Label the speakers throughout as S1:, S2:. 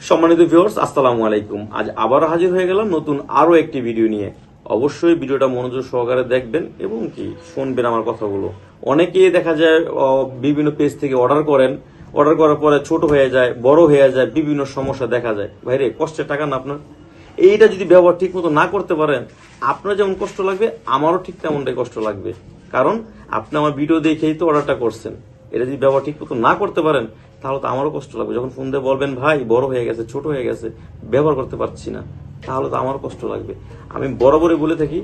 S1: সম্মানিত ভিউয়ার্স, আসসালামু আলাইকুম। আজ আবার হাজির হয়ে গেলাম নতুন আরো একটি ভিডিও নিয়ে। অবশ্যই ভিডিওটা মনোযোগ সহকারে দেখবেন এবং কি শুনবেন আমার কথাগুলো। অনেকেই দেখা যায় বিভিন্ন পেজ থেকে অর্ডার করেন, অর্ডার করার পরে ছোট হয়ে যায়, বড় হয়ে যায়, বিভিন্ন সমস্যা দেখা যায়। ভাইরে, কষ্টের টাকা না আপনার? এইটা যদি ব্যবহার ঠিক মতো না করতে পারেন, আপনার যেমন কষ্ট লাগবে আমারও ঠিক তেমনটাই কষ্ট লাগবে। কারণ আপনি আমার ভিডিও দেখেই তো অর্ডারটা করছেন। এটা যদি ব্যবহার ঠিক মতো না করতে পারেন তাহলে তো আমারও কষ্ট লাগবে। যখন ফোন দিয়ে বলবেন ভাই বড় হয়ে গেছে, ছোট হয়ে গেছে, ব্যবহার করতে পারছি না, তাহলে তো আমারও কষ্ট লাগবে। আমি বরাবরই বলে থাকি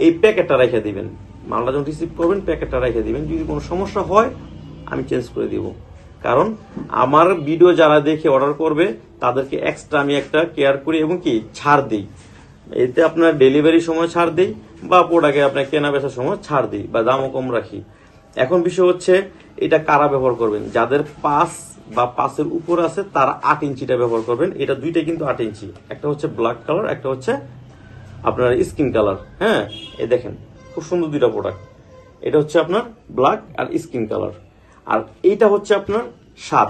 S1: এই প্যাকেটটা রেখে দিবেন, মালটা যখন রিসিভ করবেন প্যাকেটটা রেখে দিবেন। যদি কোনো সমস্যা হয় আমি চেঞ্জ করে দিব। কারণ আমার ভিডিও যারা দেখে অর্ডার করবে তাদেরকে এক্সট্রা আমি একটা কেয়ার করি এবং কি ছাড় দিই। এতে আপনার ডেলিভারি সময় ছাড় দিই বা প্রোডাক্টে আপনার কেনা বেচার সময় ছাড় দিই বা দামও কম রাখি। এখন বিষয় হচ্ছে এটা কারা ব্যবহার করবেন? যাদের 5 বা 5-এর উপরে আছে তারা 8 ইঞ্চিটা ব্যবহার করবেন। এটা দুইটা কিন্তু 8 ইঞ্চি, একটা হচ্ছে ব্ল্যাক কালার, একটা হচ্ছে আপনার স্কিন কালার। হ্যাঁ, এই দেখেন খুব সুন্দর দুইটা প্রোডাক্ট। এটা হচ্ছে আপনার ব্ল্যাক আর স্কিন কালার, আর এইটা হচ্ছে আপনার 7।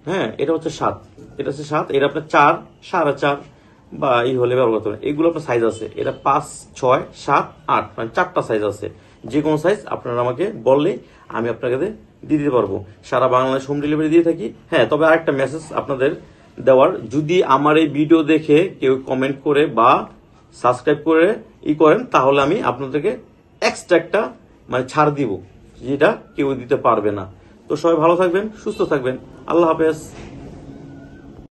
S1: হ্যাঁ, এটা হচ্ছে 7, এটা হচ্ছে 7, এটা আপনার 4, 4.5 বা এই হলে ব্যবহার করতে পারেন। এইগুলো আপনার সাইজ আছে, এটা 5, 6, 7, 8, মানে 4টা সাইজ আছে। যে কোনো সাইজ আপনারা আমাকে বললেই আমি আপনাকে দিয়ে দিতে পারবো। সারা বাংলাদেশ হোম ডেলিভারি দিয়ে থাকি। হ্যাঁ, তবে আরেকটা মেসেজ আপনাদের দেওয়ার, যদি আমার এই ভিডিও দেখে কেউ কমেন্ট করে বা সাবস্ক্রাইব করে করেন তাহলে আমি আপনাদেরকে এক্সট্রা একটা মানে ছাড় দিব, যেটা কেউ দিতে পারবে না। তো সবাই ভালো থাকবেন, সুস্থ থাকবেন। আল্লাহ হাফেজ।